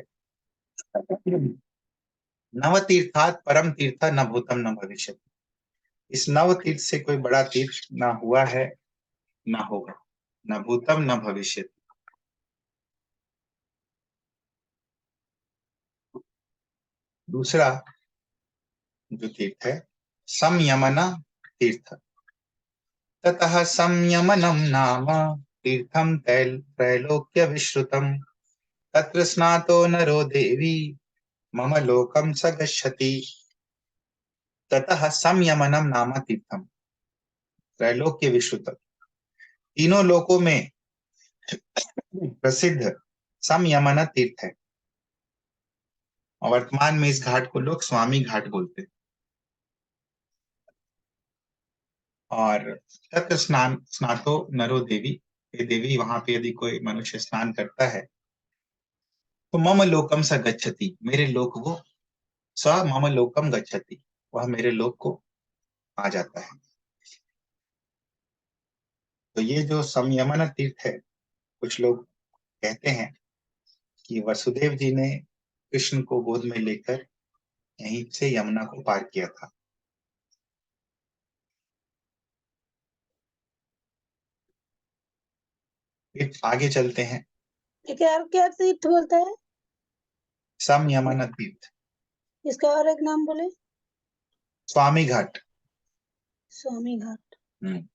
[SPEAKER 1] नव तीर्थात परम तीर्थ न भूतम न भविष्य। इस नव तीर्थ से कोई बड़ा तीर्थ ना हुआ है ना होगा, न भूतम न भविष्य। दूसरा जो तीर्थ है संयमन तीर्थ, ततः संयमनम नाम तीर्थम त्रैलोक्य विश्रुतम तत्र स्नातो नरो देवी मम लोकम स गच्छति। ततः संयमनम नाम तीर्थम त्रैलोक्य विश्रुतम, तीनों लोकों में प्रसिद्ध संयमन तीर्थ है। और वर्तमान में इस घाट को लोग स्वामी घाट बोलते हैं। और तत्र स्नातो नरो देवी, ये देवी वहां पे यदि कोई मनुष्य स्नान करता है तो मम लोकम स गच्छति, मेरे लोक वो, स मम लोकम गच्छति, वह मेरे लोक को आ जाता है। तो ये जो संयमन तीर्थ है, कुछ लोग कहते हैं कि वसुदेव जी ने कृष्ण को गोद में लेकर यहीं से यमुना को पार किया था। फिर आगे चलते हैं।
[SPEAKER 2] क्या क्या तीर्थ बोलता है?
[SPEAKER 1] संयमन तीर्थ,
[SPEAKER 2] इसका और एक नाम बोले?
[SPEAKER 1] स्वामी घाट।
[SPEAKER 2] स्वामी घाट।
[SPEAKER 1] हम्म।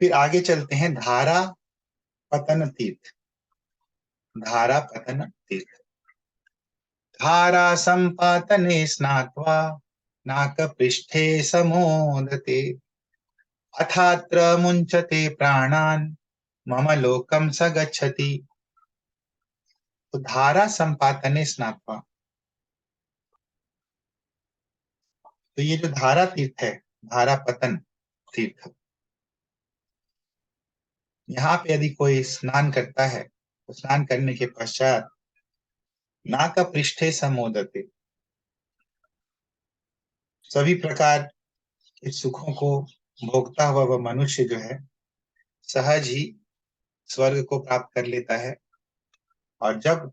[SPEAKER 1] फिर आगे चलते हैं धारा पतन तीर्थ, धारा पतन तीर्थ। धारा संपातने स्नात्वा नाकपृष्ठे समोदते अथात्र मुञ्चते प्राणान् मम लोकम स गच्छति। तो धारा संपातने स्नात्वा, तो ये जो धारा तीर्थ है, धारा पतन तीर्थ, यहाँ पे यदि कोई स्नान करता है तो स्नान करने के पश्चात नाक पृष्ठे समोदते, सभी प्रकार के सुखों को भोगता हुआ वह मनुष्य जो है सहज ही स्वर्ग को प्राप्त कर लेता है। और जब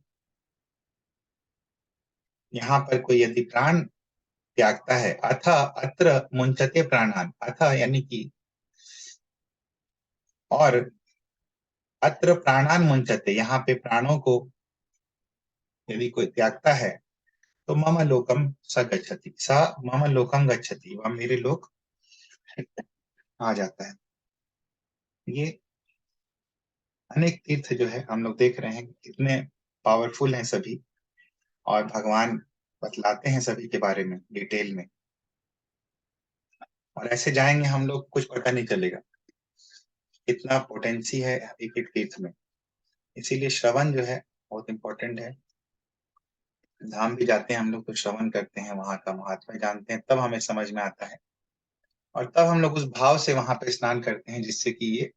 [SPEAKER 1] यहाँ पर कोई यदि प्राण त्यागता है, अथ अत्र मुंचते प्राणान, अथ यानी कि और अत्र प्राणान मुंचते, यहाँ पे प्राणों को यदि कोई त्यागता है तो मम लोकम स गच्छति, स मम लोकम गच्छति, वह मेरे लोक आ जाता है। ये अनेक तीर्थ जो है हम लोग देख रहे हैं कितने पावरफुल हैं सभी, और भगवान बतलाते हैं सभी के बारे में डिटेल में, और ऐसे जाएंगे हम लोग कुछ पता नहीं चलेगा। कितना पोटेंसी है एक एक तीर्थ में। इसीलिए श्रवण जो है बहुत इम्पोर्टेंट है। धाम भी जाते हैं हम लोग तो श्रवण करते हैं, वहां का महात्म्य जानते हैं, तब हमें समझ में आता है और तब हम लोग उस भाव से वहां पे स्नान करते हैं जिससे कि ये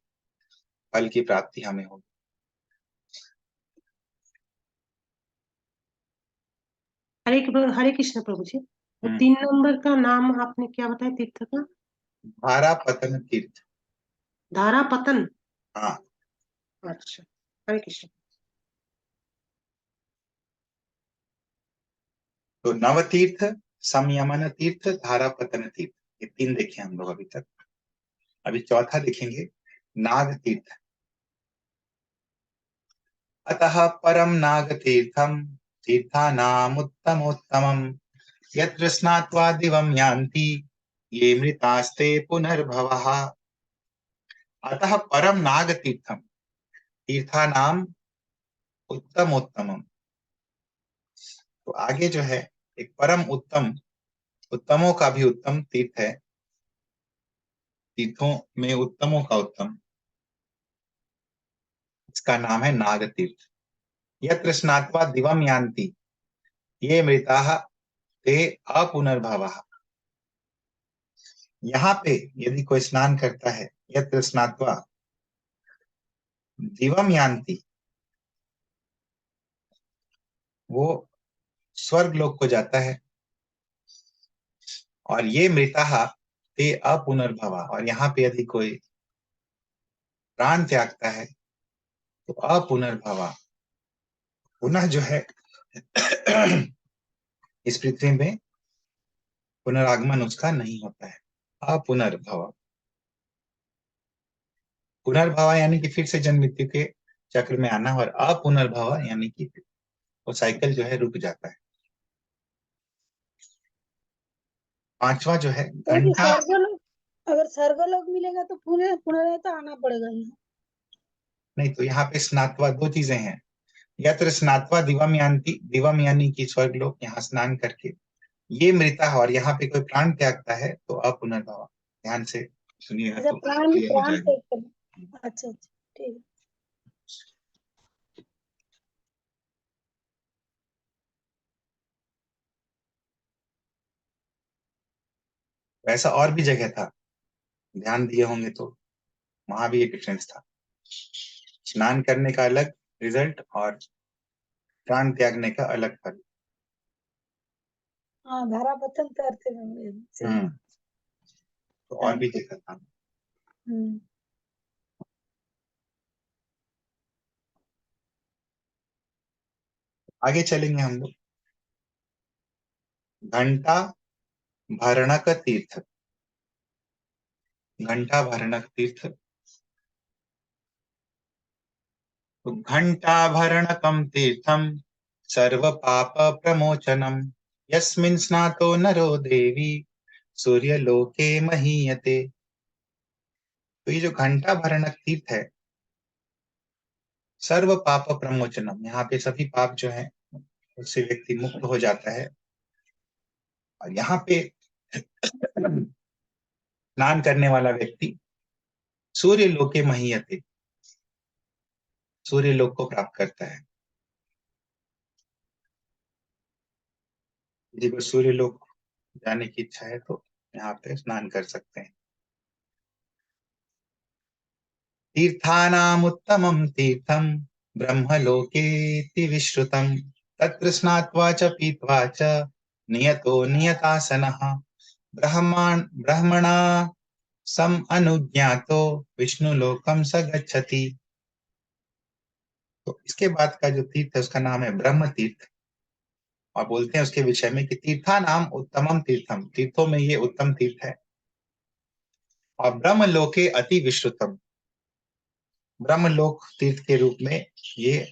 [SPEAKER 1] फल की प्राप्ति हमें हो।
[SPEAKER 6] हरे कृष्ण प्रभु जी। वो
[SPEAKER 1] हम्म।
[SPEAKER 6] 3 नंबर का नाम आपने क्या बताया तीर्थ का?
[SPEAKER 1] धारा पतन तीर्थ।
[SPEAKER 6] धारा पतन।
[SPEAKER 1] हाँ,
[SPEAKER 6] अच्छा, हरे कृष्ण।
[SPEAKER 1] तो नव तीर्थ, संयमन तीर्थ, धारा पतन तीर्थ, ये 3 देखे हम लोग अभी तक। अभी चौथा देखेंगे, नाग तीर्थ। अतः परम नाग तीर्थम तीर्थानामुत्तमोत्तमम् यत्र स्नात्वा दिवं यान्ति ये मृतास्ते पुनर्भवः। अतः परम नाग तीर्थम तीर्थानाम उत्तमोत्तमम्। तो आगे जो है एक परम उत्तम, उत्तमों का भी उत्तम तीर्थ है, तीर्थों में उत्तमों का उत्तम, इसका नाम है नाग तीर्थ। यत्र स्नात्वा दिवम यान्ति ये मृताः ते अपुनर्भवः। यहाँ पे यदि कोई स्नान करता है, यत्र स्नात्वा दिवम यान्ति, वो स्वर्ग लोक को जाता है, और ये मृताः ते अपुनर्भवा, और यहाँ पे यदि कोई प्राण त्यागता है तो अपुनर्भवा, पुनः जो है इस पृथ्वी में पुनरागमन उसका नहीं होता है। अपुनर्भव, पुनर्भव यानी कि फिर से जन्म मृत्यु के चक्र में आना, और अपुनर्भव यानी कि वो साइकिल जो है रुक जाता है। पांचवा जो है
[SPEAKER 2] तो भी
[SPEAKER 1] घंटा।
[SPEAKER 2] स्वर्गलोक, अगर स्वर्गलोक मिलेगा तो पुनः पुनः तो आना पड़ेगा यहाँ।
[SPEAKER 1] नहीं, तो यहाँ पे स्नात्वा 2 चीजें हैं। यत्र स्नात्वा दिवम यान्ति, दिवम यानी कि स्वर्ग लोक, यहाँ स्नान करके। ये मृता है, और यहाँ पे कोई प्राण त्यागता है तो अपुनर्भव। ध्यान से सुनिएगा
[SPEAKER 2] अच्छा,
[SPEAKER 1] तो
[SPEAKER 2] प्राण
[SPEAKER 1] क्लियर हो
[SPEAKER 2] प्राण
[SPEAKER 1] जाएगा।
[SPEAKER 2] त्याग करना। अच्छा अच्छा, ठीक है।
[SPEAKER 1] वैसा और भी जगह था, ध्यान दिए होंगे तो वहां भी एक डिफरेंस था। स्नान करने का अलग रिजल्ट और प्राण त्यागने का अलग फल।
[SPEAKER 2] हाँ, धारा पतन करते होंगे सही।
[SPEAKER 1] तो और भी देखा था।
[SPEAKER 2] हम्म।
[SPEAKER 1] आगे चलेंगे हम लोग। घंटा भरणक तीर्थ। घंटा भरणक तीर्थ, तो घंटा भरणकम तीर्थम सर्व पाप प्रमोचनम यस्मिन् स्नातो नरो देवी सूर्य लोके महीयते। तो ये जो घंटा भरणक तीर्थ है, सर्व पाप प्रमोचनम, यहाँ पे सभी पाप जो है उससे व्यक्ति मुक्त हो जाता है। और यहाँ पे स्नान करने वाला व्यक्ति सूर्य लोके महीयते, सूर्य लोक को प्राप्त करता है। यदि को सूर्य लोक जाने की इच्छा है तो यहाँ पे स्नान कर सकते हैं। तीर्थानामुत्तमं तीर्थं ब्रह्मलोकेति विश्रुतं तत्र स्नात्वा च पीत्वा च नियतो नियतासनः ब्रह्मणा सम अनुज्ञातो विष्णुलोकम स गच्छति। तो इसके बाद का जो तीर्थ है उसका नाम है ब्रह्म तीर्थ, और बोलते हैं उसके विषय में कि तीर्था नाम उत्तमम तीर्थम, तीर्थों में ये उत्तम तीर्थ है। और ब्रह्म लोके अति विश्रुतम, ब्रह्मलोक तीर्थ के रूप में ये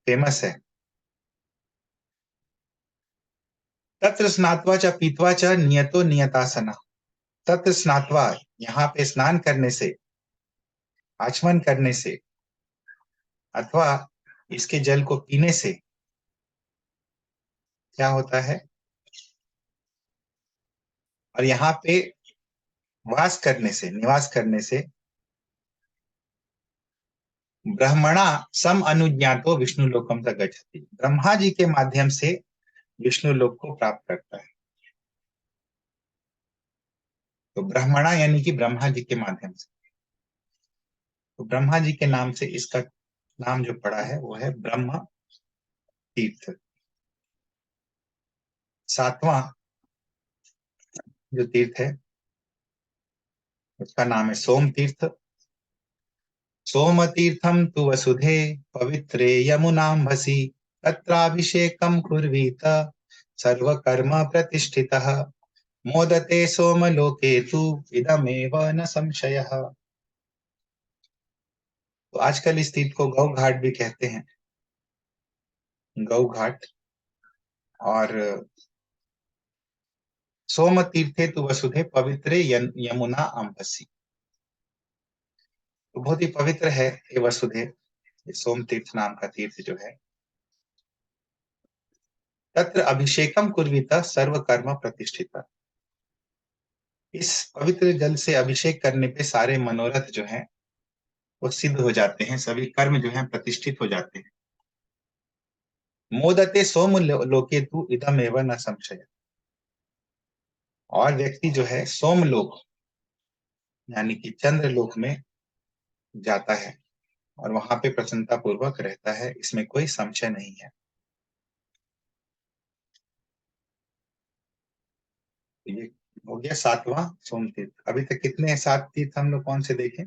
[SPEAKER 1] फेमस है। तत्र स्नात्वा च पीत्वा च नियतो नियतासना। तत्र स्नात्वा, यहाँ पे स्नान करने से, आचमन करने से, अथवा इसके जल को पीने से क्या होता है, और यहाँ पे वास करने से, निवास करने से ब्रह्मणा सम अनुज्ञातो विष्णु लोकम तक गच्छति, ब्रह्मा जी के माध्यम से विष्णु लोक को प्राप्त करता है। तो ब्रह्मणा यानी कि ब्रह्मा जी के माध्यम से, तो ब्रह्मा जी के नाम से इसका नाम जो पड़ा है वो है ब्रह्म तीर्थ। सातवां जो तीर्थ है उसका नाम है सोम तीर्थ। सोम तीर्थम तु वसुधे पवित्रे यमुनाम्भसि तत्राभिषेकं कुर्वीत सर्वकर्म प्रतिष्ठितः मोदते सोमलोके तु इदमेव न संशयः। तो आजकल इस तीर्थ को गौ घाट भी कहते हैं, गौ घाट। और सोम तीर्थे तु वसुधे पवित्रे यमुना अम्भसि, तो बहुत ही पवित्र है ये वसुधे, ये सोम तीर्थ नाम का तीर्थ जो है। तत्र अभिषेकम कुर्वीत सर्व कर्म प्रतिष्ठिता, इस पवित्र जल से अभिषेक करने पे सारे मनोरथ जो हैं वो सिद्ध हो जाते हैं, सभी कर्म जो हैं प्रतिष्ठित हो जाते हैं। मोदते सोम लोके तु इदमेव न संशय, और व्यक्ति जो है सोमलोक यानी कि चंद्र लोक में जाता है और वहां पे प्रसन्नता पूर्वक रहता है, इसमें कोई संशय नहीं है। तो ये हो गया सातवां सोम तीर्थ। अभी तक कितने 7 तीर्थ हम लोग कौन से देखें?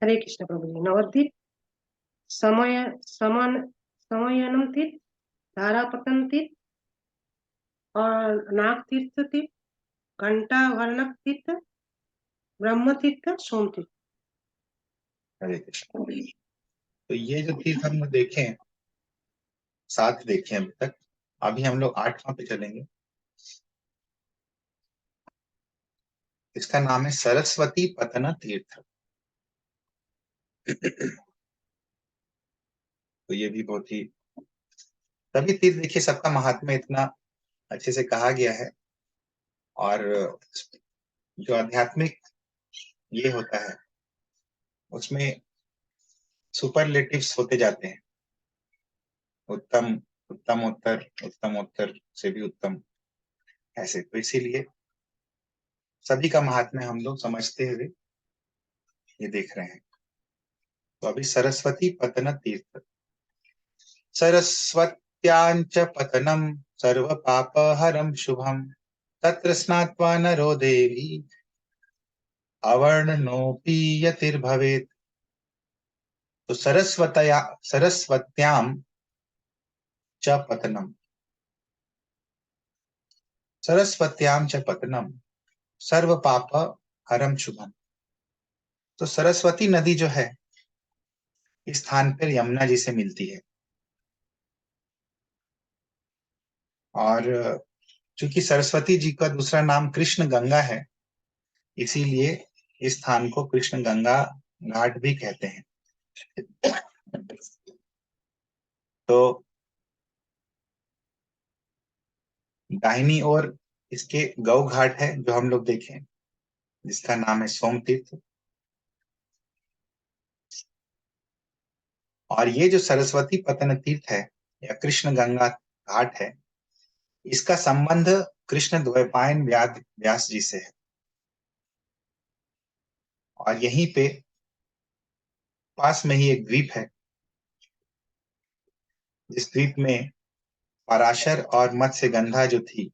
[SPEAKER 6] हरे कृष्ण प्रभु जी। नवद्वीप, समय समन समयनम तीर्थ, धारापतन तीर्थ और नाग तीर्थ तीर्थ, घंटा वर्णक तीर्थ, ब्रह्म तीर्थ, सोम तीर्थ।
[SPEAKER 1] हरे कृष्ण। तो ये जो तीर्थ हम लोग देखे 7 देखे अभी तक, अभी हम लोग 8वां पे चलेंगे। इसका नाम है सरस्वती पतन तीर्थ। तो ये भी बहुत ही, सभी तीर्थ देखिए सबका महात्म्य इतना अच्छे से कहा गया है, और जो आध्यात्मिक ये होता है उसमें सुपरलेटिव्स होते जाते हैं, उत्तम उत्तम उत्तर से भी उत्तम, ऐसे। तो इसीलिए सभी का महात्म्य हम लोग समझते हुए ये देख रहे हैं। तो अभी सरस्वती पतन तीर्थ। सरस्वत्यांच पतनम सर्व पापहरम शुभम तत्र स्नात्वा नरो देवी अवर्णनोऽपि यतिर्भवेत्। तो सरस्वत्याम च पतनम, सरस्वत्याम च पतनम सर्व पाप हरम शुभम। तो सरस्वती नदी जो है इस स्थान पर यमुना जी से मिलती है, और चूंकि सरस्वती जी का दूसरा नाम कृष्ण गंगा है, इसीलिए इस स्थान को कृष्ण गंगा घाट भी कहते हैं। तो दाहिनी ओर इसके गौ घाट है जो हम लोग देखें, जिसका नाम है सोम तीर्थ। और ये जो सरस्वती पतन तीर्थ है या कृष्ण गंगा घाट है, इसका संबंध कृष्ण द्वैपायन व्यास जी से है। और यहीं पे पास में ही एक द्वीप है, इस द्वीप में पराशर और मत्स्यगंधा जो थी,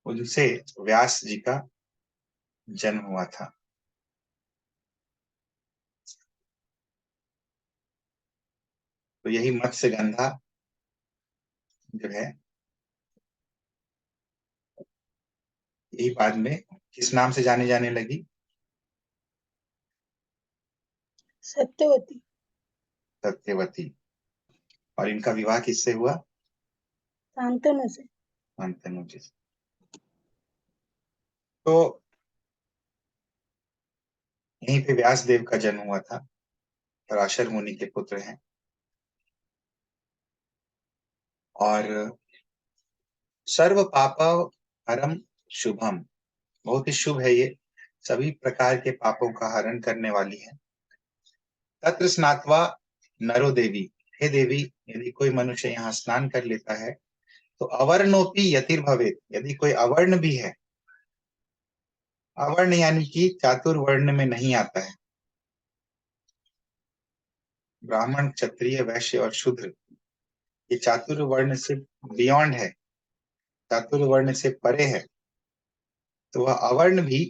[SPEAKER 1] उनसे व्यास जी का जन्म हुआ था। तो यही मत्स्यगंधा जो है, यही बाद में किस नाम से जाने जाने लगी?
[SPEAKER 2] सत्यवती।
[SPEAKER 1] सत्यवती। और इनका विवाह किससे हुआ?
[SPEAKER 2] शांतनु से।
[SPEAKER 1] शांतनु जी से। तो यहीं पे व्यास देव का जन्म हुआ था, पराशर मुनि के पुत्र हैं। और सर्व पाप हरम शुभम, बहुत ही शुभ है ये, सभी प्रकार के पापों का हरण करने वाली है। तत्र स्नात्वा नरो देवी, हे देवी, यदि कोई मनुष्य यहाँ स्नान कर लेता है तो अवर्णोपि यतिर्भवेत्, यदि कोई अवर्ण भी है, अवर्ण यानी कि चातुर्वर्ण में नहीं आता है, ब्राह्मण, क्षत्रिय, वैश्य और शूद्र, ये चातुर्वर्ण से बियॉन्ड है, चातुर्वर्ण से परे है, तो वह अवर्ण भी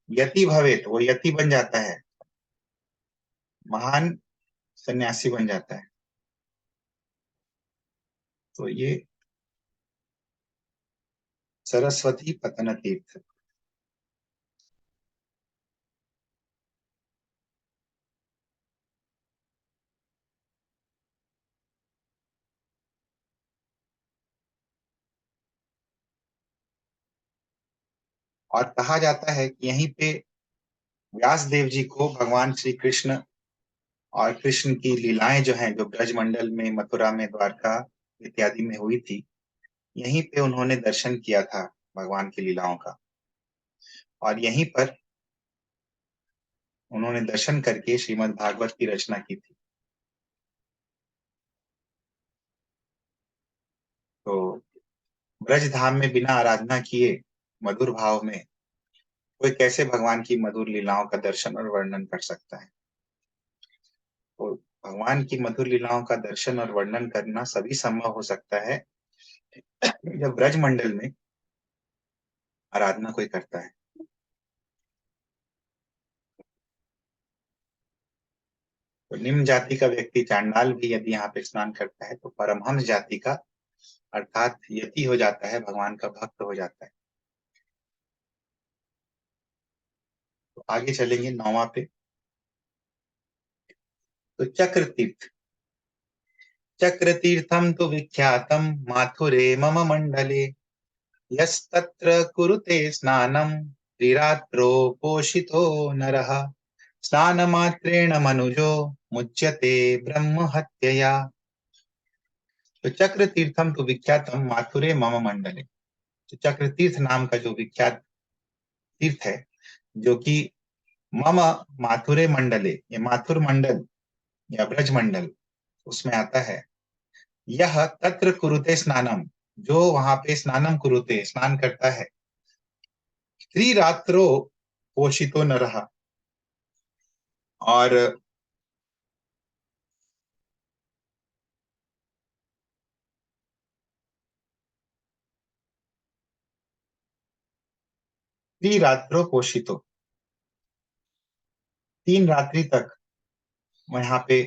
[SPEAKER 1] यति भवेत, वो यति बन जाता है, महान सन्यासी बन जाता है। तो ये सरस्वती पतन तीर्थ। और कहा जाता है कि यहीं पे व्यास देव जी को भगवान श्री कृष्ण और कृष्ण की लीलाएं जो हैं, जो ब्रजमंडल में, मथुरा में, द्वारका इत्यादि में हुई थी, यहीं पे उन्होंने दर्शन किया था भगवान की लीलाओं का, और यहीं पर उन्होंने दर्शन करके श्रीमद् भागवत की रचना की थी। तो ब्रज धाम में बिना आराधना किए मधुर भाव में कोई कैसे भगवान की मधुर लीलाओं का दर्शन और वर्णन कर सकता है। तो भगवान की मधुर लीलाओं का दर्शन और वर्णन करना सभी संभव हो सकता है जब ब्रज मंडल में आराधना कोई करता है। तो निम्न जाति का व्यक्ति, चांडाल भी यदि यहाँ पे स्नान करता है तो परमहंस जाति का अर्थात यति हो जाता है, भगवान का भक्त हो जाता है। तो आगे चलेंगे 9वां पे। तो चक्र तीर्थ, चक्र तीर्थम तो विख्यातम माथुरे मम मंडले, यस्तत्र कुरुते स्नानम त्रिरात्रो पोषितो नरः, स्नानमात्रेण मनुजो मुच्यते ब्रह्म हत्यया। तो चक्र तीर्थम तो विख्यातम माथुरे मम मंडले, तो चक्र तीर्थ नाम का जो विख्यात तीर्थ है, जो कि मम माथुरे मंडले, ये माथुर मंडल या ब्रज मंडल उसमें आता है। यह तत्र कुरुते स्नानम, जो वहां पे स्नानम कुरुते, स्नान करता है, त्रिरात्रो पोषितो न रहा, और त्रिरात्रो पोषितो, 3 रात्रि तक वहां पे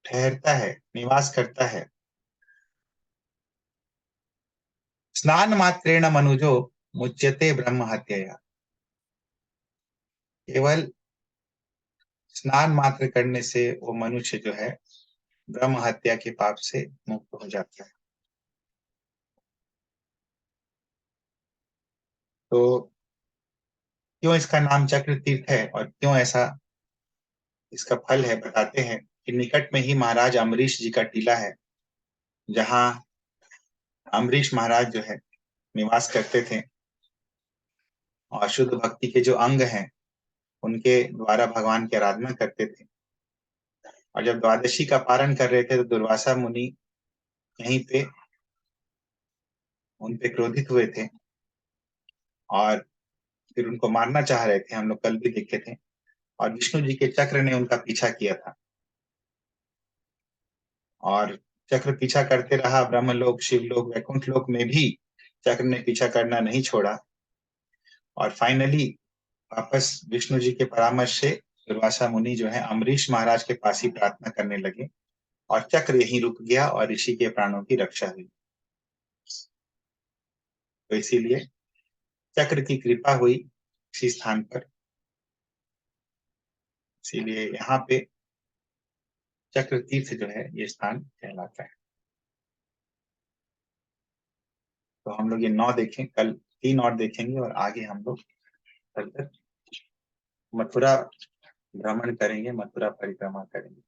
[SPEAKER 1] ठहरता है, निवास करता है। स्नान मात्रेण मनुजो मुच्यते ब्रह्म हत्यया, केवल स्नान मात्र करने से वो मनुष्य जो है ब्रह्म हत्या के पाप से मुक्त हो जाता है। तो क्यों इसका नाम चक्र तीर्थ है और क्यों ऐसा इसका फल है, बताते हैं कि निकट में ही महाराज अम्बरीश जी का टीला है, जहां अम्बरीश महाराज जो है निवास करते थे, और शुद्ध भक्ति के जो अंग हैं उनके द्वारा भगवान की आराधना करते थे। और जब द्वादशी का पारण कर रहे थे तो दुर्वासा मुनि यहीं पे उन पे क्रोधित हुए थे और फिर उनको मारना चाह रहे थे, हम लोग कल भी देखे थे, और विष्णु जी के चक्र ने उनका पीछा किया था, और चक्र पीछा करते रहा। ब्रह्मलोक, शिवलोक, वैकुंठ लोक में भी चक्र ने पीछा करना नहीं छोड़ा, और फाइनली वापस विष्णु जी के परामर्श से दुर्वासा मुनि जो है अम्बरीश महाराज के पास ही प्रार्थना करने लगे, और चक्र यहीं रुक गया और ऋषि के प्राणों की रक्षा हुई। तो इसीलिए चक्र की कृपा हुई इसी स्थान पर, इसीलिए यहाँ पे चक्र तीर्थ जो है ये स्थान कहलाता है। तो हम लोग ये 9 देखें, कल 3 और देखेंगे, और आगे हम लोग फर्दर मथुरा भ्रमण करेंगे, मथुरा परिक्रमा करेंगे।